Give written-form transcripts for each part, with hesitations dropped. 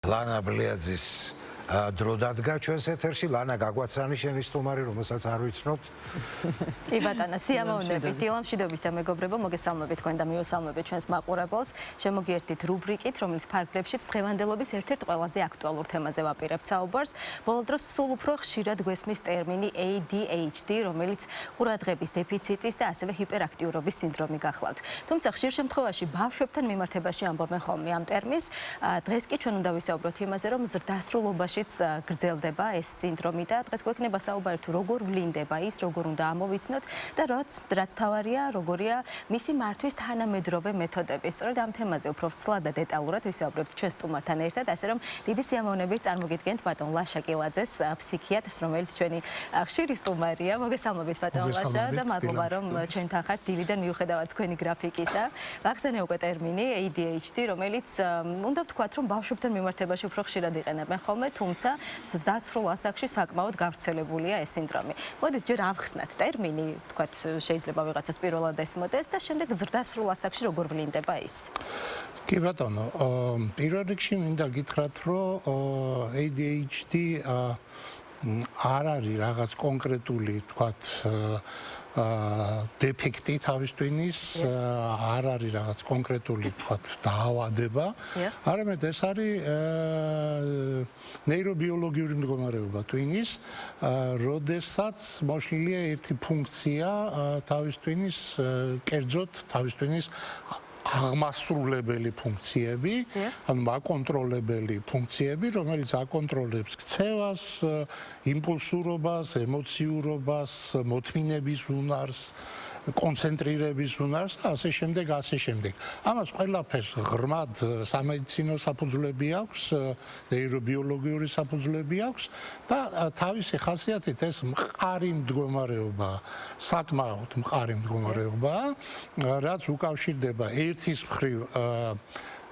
ლანა ბლიაძის დრო დადგა ჩვენს ეთერში. ლანა გაგვაცანი შენი სტუმარი, რომელსაც არ ვიცნობთ. კი ბატონო, სიამოვნებით. დილამშვიდობისა მეგობრებო, მოგესალმებით თქვენ და მივესალმებით ჩვენს მაყურებელს. შემოგიერთით რუბრიკით, რომელიც ფარგლებშიც დღევანდელობის ერთ-ერთ ყველაზე აქტუალურ თემაზე ვაპირებთ საუბარს. ბოლო დროს სულ უფრო ხშირად გვესმის ტერმინი ADHD, რომელიც ყურადღების დეფიციტის და ასევე ჰიპერაქტიურობის სინდრომი გახლავთ. თუმცა ხშირ შემთხვევაში ბავშვებთან მიმართებაში ამბობენ ხოლმე ამ ტერმინს. დღეს კი ჩვენ უნდა ვისაუბროთ იმაზე, რომ ზრდასრულობაში გრძელდება ეს სინდრომი და დღეს გვექნება საუბარი თუ როგორ ვლინდება ის, როგორ უნდა ამოვიცნოთ და რაც თავარია, როგორია მისი მართვის თანამედროვე მეთოდები. სწორედ ამ თემაზე უფრო ვრცლად და დეტალურად ვისაუბრებთ ჩვენ სტუმართან ერთად, ასე რომ დიდი სიამოვნებით წარმოგიდგენთ ბატონ ლაშა კილაძეს, ფსიქიატრს, რომელიც ჩვენი ხშირი სტუმარია. მოგესალმებით ბატონ ლაშა და მადლობა რომ ჩვენთან ხართ დილიდან მიუხედავად თქვენი გრაფიკისა. ვახსენე უკვე ტერმინი ADHD, რომელიც უნდა ვთქვათ, რომ ბავშვებთან მიმართებაში უფრო ხშირად იყენებენ ხოლმე, თუმცა დასრულ ასაკში საკმაოდ გავრცელებულია ეს სინდრომი. მოდით ჯერ ავხსნათ ტერმინი, ვთქვათ, შეიძლება ვიღაცას პირველად ესმოდეს და შემდეგ ზრდასრულ ასაკში როგორ ვლინდება ის. კი ბატონო, პირველ რიგში მინდა გითხრათ, რომ ADHD არ არის რაღაც კონკრეტული, ვთქვათ, დეფექტი თავის ტვინის, არ არის რაღაც კონკრეტული, ვთქვათ, დაავადება, არამედ ეს არის ნეირობიოლოგიური მდგომარეობა ტვინის, როდესაც მოშლილია ერთი ფუნქცია თავის ტვინის, კერძოდ თავის ტვინის აღმასრულებელი ფუნქციები, ანუ აკონტროლებელი ფუნქციები, რომელიც აკონტროლებს ქცევას, იმპულსურობას, ემოციურობას, მოთმინების უნარს, კონცენტრირების უნარს და ასე შემდეგ, ასე შემდეგ. ამას ყველაფერს ღრმად სამედიცინო საფუძვლები აქვს, ნეირობიოლოგიური საფუძვლები აქვს და თავისი ხასიათით ეს მყარი მდგომარეობა, საკმაოდ მყარი მდგომარეობა, რაც უკავშირდება ერთის მხრივ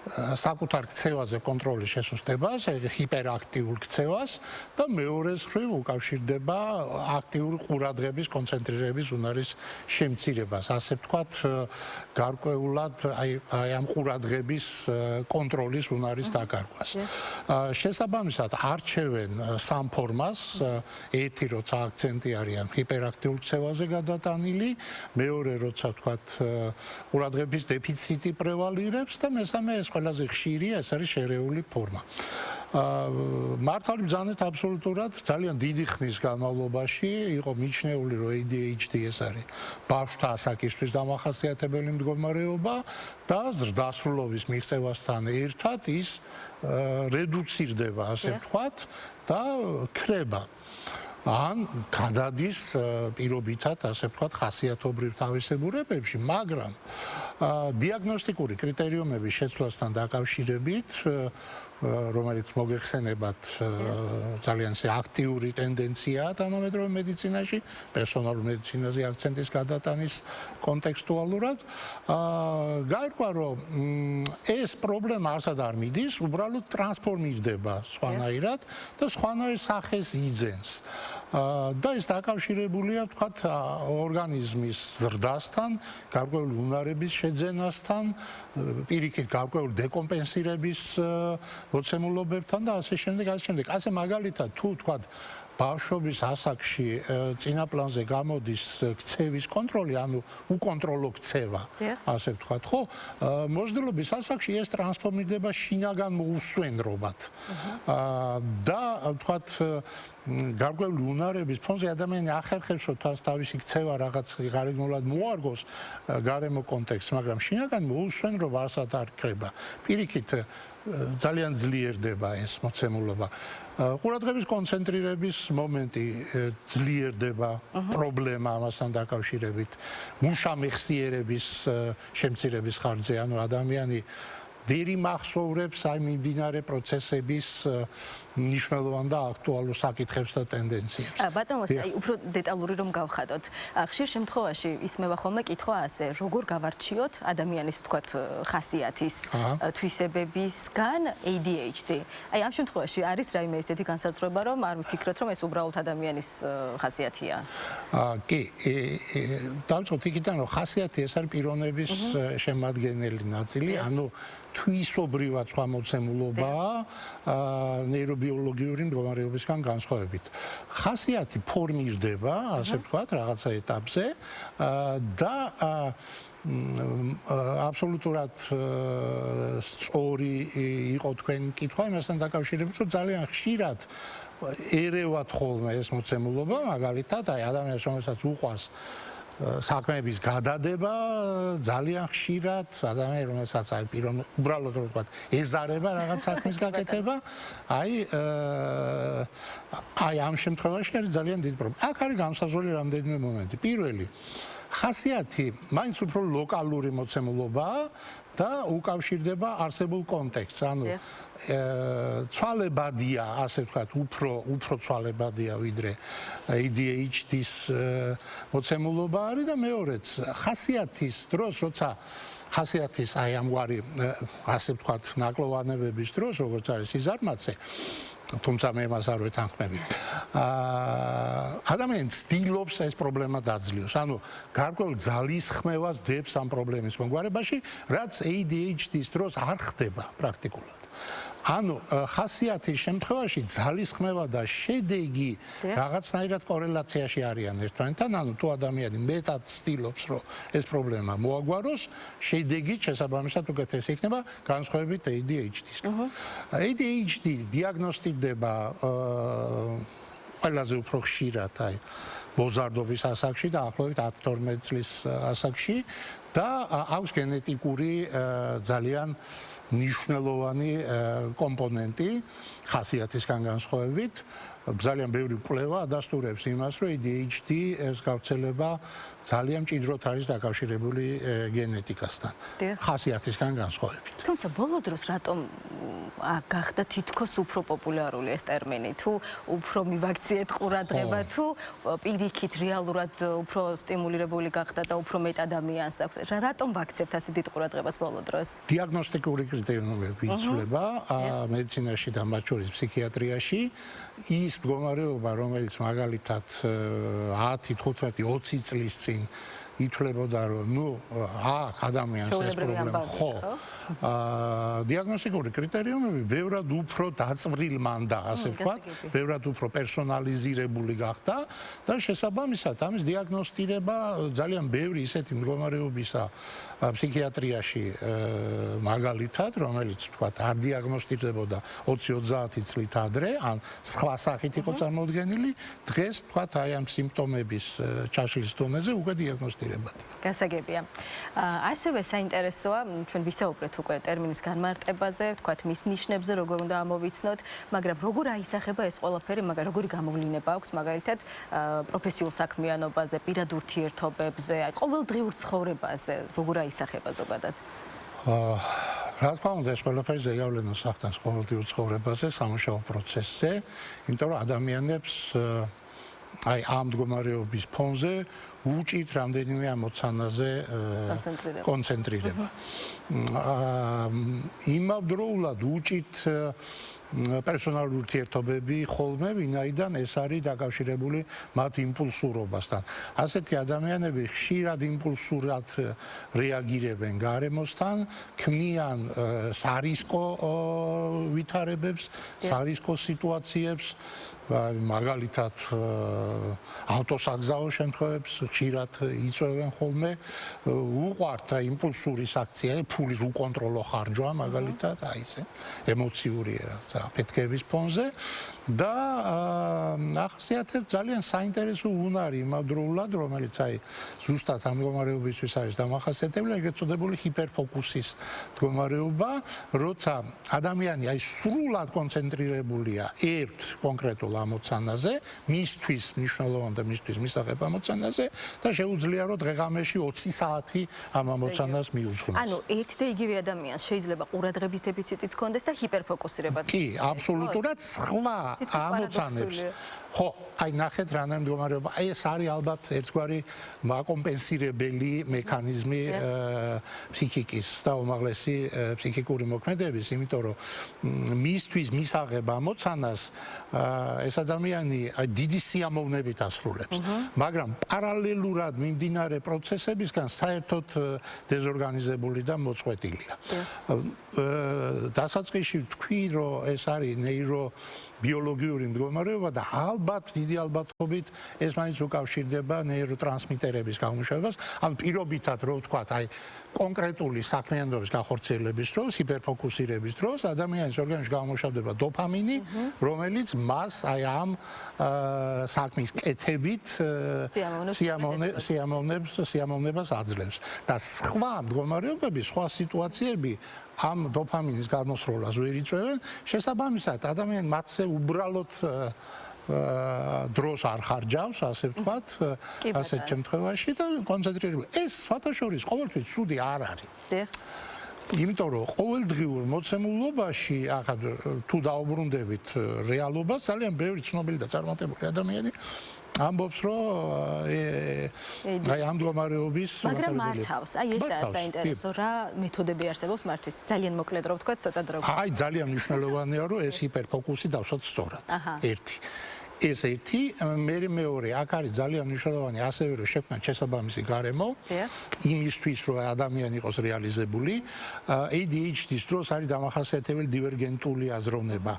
საკუთარ ქცევაზე კონტროლის შესუსტებას, ჰიპერაქტიულ ქცევას და მეორეს მხრივ უკავშირდება აქტიური ყურადღების, კონცენტრირების უნარის შემცირებას. ასე ვთქვათ, გარკვეულად აი ამ ყურადღების კონტროლის უნარის დაკარგვას. შესაბამისად, არჩევენ სამ ფორმას, ერთი როცა აქცენტი არის ამ ჰიპერაქტიულ ქცევაზე გადატანილი, მეორე როცა ვთქვათ, ყურადღების დეფიციტი პრევალირებს და მესამე ეს ყველაზე ხშირია, ეს არის შერეული ფორმა. მართალი ბრძანეთ აბსოლუტურად ძალიან დიდი ხნის განმავლობაში იყო მიჩნეული, რომ ADHD ეს არის ბავშვთა ასაკისთვის დამახასიათებელი მდგომარეობა და ზრდასრულობის მიღწევასთან ერთად ის რედუცირდება, ასე ვთქვათ, და ქრება. ან გადადის პირობითად, ასე ვთქვათ, ხასიათობრივ თავისებურებებში, მაგრამ დიაგნოსტიკური კრიტერიუმების შეცვლასთან დაკავშირებით, რომელიც მოგეხსენებათ ძალიან აქტიური ტენდენციაა თანამედროვე მედიცინაში, პერსონალურ მედიცინაზე აქცენტის გადატანის კონტექსტუალურად, გაირკვა, რომ ეს პრობლემა არსად არ მიდის, უბრალოდ ტრანსფორმირდება სხვანაირად და სხვანაირ სახეს იძენს. და ეს დაკავშირებულია, ვთქვათ, ორგანიზმის ზრდასთან, გარკვეული უნარების შეძენასთან, პირიქით გარკვეული დეკომპენსირების მოცემულობებთან და ასე შემდეგ, ასე შემდეგ. ასე მაგალითად, თუ ვთქვათ, ბავშვობის ასაკში წინა პლანზე გამოდის ქცევის კონტროლი, ანუ უკონტროლო ქცევა, ასე ვთქვათ, ხო? მოждდელობის ასაკში ეს ტრანსფორმირდება შინაგან მოუსვენრობად. და ვთქვათ, გარკვეული უნარების ფონზე ადამიანი ახერხებს, რომ თავისი ქცევა რაღაც გარემოულად მოარგოს გარემო კონტექსტს, მაგრამ შინაგან მოუსვენრობა ასად არ ქრება. პირიქით ძალიან ძლიერდება ეს მოცემულობა. ყურადღების კონცენტრირების მომენტი ძლიერდება, პრობლემა ამასთან დაკავშირებით, მუშა მეხსიერების შემცირების ხარჯზე, ანუ ადამიანი ვერ იმახსოვრებს აი მიმდინარე პროცესების მნიშვნელოვან და აქტუალურ საკითხებს და ტენდენციებს. ბატონ ლაშა, აი უფრო დეტალური რომ გავხადოთ. ხშირ შემთხვევაში ისმევა ხოლმე კითხვა ასე, როგორ გავარჩიოთ ადამიანის, ვთქვათ, ხასიათის თვისებებისგან ADHD. აი ამ შემთხვევაში არის რაიმე ესეთი განსაზღვრება, რომ არ ვიფიქროთ, რომ ეს უბრალოდ ადამიანის ხასიათია. კი, დავწყოთ იქიდან, რომ ხასიათი ეს არის პიროვნების შემადგენელი ნაწილი, ანუ თვისობრივად სხვა მოცემულობაა ნეირობიოლოგიური მდგომარეობისგან განსხვავებით. ხასიათი ფორმირდება, ასე ვთქვათ, რაღაცა ეტაპზე და აბსოლუტურად სწორი იყო თქვენი კითხვა იმასთან დაკავშირებით, რომ ძალიან ხშირად ერევათ ხოლმე ეს მოცემულობა, მაგალითად, აი ადამიანს რომელსაც უყვარს საქმეების გადადება, ძალიან ხშირად ადამიანი რომელსაც აი უბრალოდ რომ ვთქვათ, ეზარება რაღაც საქმის გაკეთება, აი ამ შემთხვევაში არის ძალიან დიდი პრობლემა. აქ არის განსაზღვრელი რამდენიმე მომენტი. პირველი, ხასიათი მაინც უფრო ლოკალური მოცემულობაა და უკავშირდება არსებულ კონტექსტს. ანუ ცვალებადია, ასე ვთქვათ, უფრო ცვალებადია ვიდრე ADHD-ის მოცემულობა არის და მეორეც, ხასიათის დროს, როცა ხასიათის აი ამგვარი, ასე ვთქვათ, ნაკლოვანებების დროს, როგორც არის სიზარმაცე, თუმცა მე მას არ ვეთანხმები. ადამიანი ცდილობს ეს პრობლემა დაძლიოს. ანუ გარკვეულ ძალისხმევას დებს ამ პრობლემის მომგვარებაში, რაც ADHD-ის დროს არ ხდება პრაქტიკულად. ანუ ხასიათის შემთხვევაში ძალისხმევა და შედეგი რაღაცნაირად კორელაციაში არიან ერთმანეთთან. ანუ თუ ადამიანი მეტად ცდილობს, რომ ეს პრობლემა მოაგვაროს, შედეგი შესაბამისად უკეთესი იქნება განსხვავებით ADHD-ისგან. ADHD დიაგნოსტირდება ყველაზე უფრო ხშირად აი მოზარდობის ასაკში და ახლობით 10-12 წლის ასაკში და აქვს გენეტიკური ძალიან მნიშვნელოვანი კომპონენტი ხასიათისგან განსხვავებით. ძალიან ბევრი კვლევა ადასტურებს იმას, რომ ADHD-ის გავრცელება ძალიან მჭიდროდ არის დაკავშირებული გენეტიკასთან, ხასიათისგან განსხვავებით. თუმცა ბოლო დროს რატომ გახდა თითქოს უფრო პოპულარული ეს ტერმინი? თუ უფრო მივაქციეთ ყურადღება, თუ პირიქით რეალურად უფრო სტიმულირებული გახდა და უფრო მეტ ადამიანს აქვს? რატომ ვაქცევთ ასე დიდ ყურადღებას ბოლო დროს? დიაგნოსტიკური კრიტერიუმები იცვლება მედიცინაში და მათ შორის ფსიქიატრიაში. ის მდგომარეობა, რომელიც მაგალითად 10, 15, 20 წლის წინ ითვლებოდა, რომ აქ ადამიანს ეს პრობლემა ხო. დიაგნოსტიკური კრიტერიუმები ბევრად უფრო დაწვრილმანდა, ასე ვთქვათ, ბევრად უფრო პერსონალიზირებული გახდა და შესაბამისად ამის დიაგნოსტირება ძალიან ბევრი ისეთი მდგომარეობისა ფსიქიატრიაში მაგალითად, რომელიც ვთქვათ, არ დიაგნოსტირდებოდა 20-30 წლით ადრე, ან სხვა სახით იყო წარმოდგენილი, დღეს ვთქვათ, აი ამ სიმპტომების ჩაშლის დონეზე უკვე დიაგნოსტირებადი. გასაგებია. ასევე საინტერესოა, ჩვენ ვისაუბრეთ უკვე ტერმინის განმარტებაზე, ვთქვათ, მის ნიშნებზე, როგორ უნდა ამოვიცნოთ, მაგრამ როგორ აისახება ეს ყველაფერი, მაგრამ როგორი გამოვლენა აქვს, მაგალითად, პროფესიულ საქმიანობაზე, პირად ურთიერთობებზე, აი ყოველდღიურ ცხოვრებაზე, როგორ აისახება ზოგადად? რა თქმა უნდა, ეს ყველაფერი ზეგავლენას ახდენს ყოველდღიურ ცხოვრებაზე, სამუშაო პროცესზე, იმიტომ რომ ადამიანებს აი ამ მდგომარეობის ფონზე უჭირთ რამდენიმე ამოცანაზე კონცენტრირება. იმავდროულად უჭირთ პერსონალური ურთიერთობები ხოლმე, ვინაიდან ეს არის დაკავშირებული მათ იმპულსურობასთან. ასეთი ადამიანები ხშირად იმპულსურად რეაგირებენ გარემოსთან, ქმნიან სარისკო ვითარებებს, სარისკო სიტუაციებს, მაგალითად ავტოსაგზაო შემთხვევებს ხშირად იწვევენ ხოლმე, უყვართ იმპულსური აქცია, ფულის უკონტროლო ხარჯვა, მაგალითად, აი ესე ემოციური რაღაცა აფეთქების ფონზე და ახასიათებს ძალიან საინტერესო უნარი იმავდროულად, რომელიც აი ზუსტად ამ მდგომარეობისთვის არის დამახასიათებელი, ეგრეთ წოდებული ჰიპერფოკუსის მდგომარეობა, როცა ადამიანი აი სრულად კონცენტრირებულია ერთ კონკრეტულ ამოცანაზე, მისთვის მნიშვნელოვან და მისთვის მისაღებ ამოცანაზე და შეუძლია რომ დღე-ღამეში 20 საათი ამ ამოცანას მიუძღვნოს. ანუ ერთ და იგივე ადამიანს შეიძლება ყურადღების დეფიციტიც ჰქონდეს და ჰიპერფოკუსირება. კი, აბსოლუტურად სხვა ამოცანებს ხო, აი ნახეთ რანაირ მდგომარეობა. აი ეს არის ალბათ ერთგვარი მაკომპენსირებელი მექანიზმი ფსიქიკის და უმაღლესი ფსიქიკური მოქმედების, იმიტომ რომ მისთვის მისაღებ ამოცანას ეს ადამიანი დიდი სიამოვნებით ასრულებს, მაგრამ პარალელურად მიმდინარე პროცესებისგან საერთოდ დეზორგანიზებული და მოწყვეტილია. დასაწყისში თქვი, რომ ეს არის ნეირობიოლოგიური მდგომარეობა და ალბათ დიდი ალბათობით ეს მაინც უკავშირდება ნეიროტრანსმიტერების გამომუშავებას, ანუ პირობითად რო ვთქვათ, აი კონკრეტული საქმიანობის განხორციელების დროს, ჰიპერფოკუსირების დროს ადამიანის ორგანიზმში გამომუშავდება დოფამინი, რომელიც მას აი ამ საქმის კეთებით სიამოვნებას აძლევს და სხვა მდგომარეობები, სხვა სიტუაციები ამ დოფამინის გამოსროლას ვერ იწვევენ, შესაბამისად ადამიანი მათზე უბრალოდ დროს არ ხარჯავს, ასე ვთქვათ, ასეთ შემთხვევაში და კონცენტრირებული. ეს სხვათაშორის ყოველთვის ცუდი არ არის. იმიტომ რომ ყოველდღიურ მოცემულობაში, ახლა თუ დაუბრუნდებით რეალობას, ძალიან ბევრი ცნობილი და წარმატებული ადამიანი ამბობს, რომ აი ამ მდგომარეობის მაგრამ მართავს, აი ესაა საინტერესო, რა მეთოდები არსებობს მართვის. ძალიან მოკლედ რო ვთქვათ, ცოტა დრო. აი ძალიან მნიშვნელოვანია, რომ ეს ჰიპერფოკუსი დავსვათ სწორად. ერთი. ეს ერთი, მეორე, აქ არის ძალიან მნიშვნელოვანი ასევე რომ შექმნათ შესაბამისი გარემო იმისთვის, რომ ადამიანი იყოს რეალიზებული. ADHD-ის დროს არის დამახასიათებელი დივერგენტული აზროვნება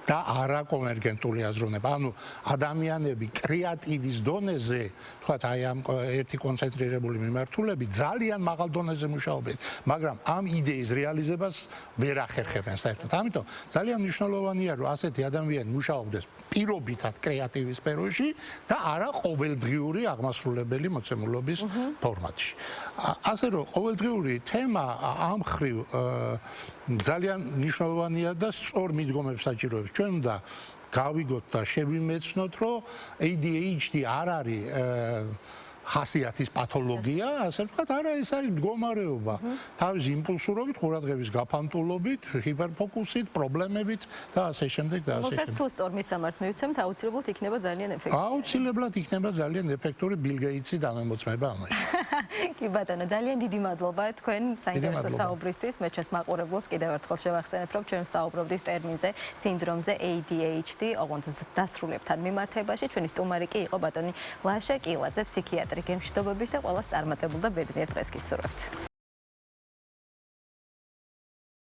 და არაკონვერგენტული აზროვნება. ანუ ადამიანები კრეატივის დონეზე, თქვათ, აი ამ ერთი კონცენტრირებული მიმართულები ძალიან მაღალ დონეზე მუშაობენ, მაგრამ ამ იდეის რეალიზებას ვერ ახერხებენ საერთოდ. ამიტომ ძალიან მნიშვნელოვანია, რომ ასეთი ადამიანი მუშაობდეს პირობითად კრეატივის სფეროში და არა ყოველდღიური აღმასრულებელი მოცემულობის ფორმატში. ასე რომ ყოველდღიური თემა ამ მხრივ ძალიან მნიშვნელოვანია და სწორ მიდგომებს საჭიროებს. ჩვენ უნდა გავიგოთ და შევიმეცნოთ, რომ ADHD არ არის ხასიათის პათოლოგია, ასე ვთქვათ, არა, ეს არის მდგომარეობა. თავის იმპულსურობით, ყურადღების გაფანტულობით, ჰიპერფოკუსით, პრობლემებით და ასე შემდეგ და ასე შემდეგ. თუ სწორ მისამართს მივცემთ, აუცილებლად იქნება ძალიან ეფექტური. აუცილებლად იქნება ძალიან ეფექტური ბილ გეიტსის დამემოწმება ამაში. კი ბატონო, ძალიან დიდი მადლობა თქვენ საინტერესო საუბრისთვის. მე ჩვენს მაყურებელს კიდევ ერთხელ შევახსენებ, რომ ჩვენ საუბრობდით ტერმინზე, სინდრომზე ADHD, ოღონდ დასრულებთან მიმართებაში. ჩვენი სტუმარი კი იყო ბატონი ლაშა კილაძე, ფსიქიატრი. გემშვიდობებით და ყველას წარმატებულ და ბედნიერ დღეს გისურვებთ.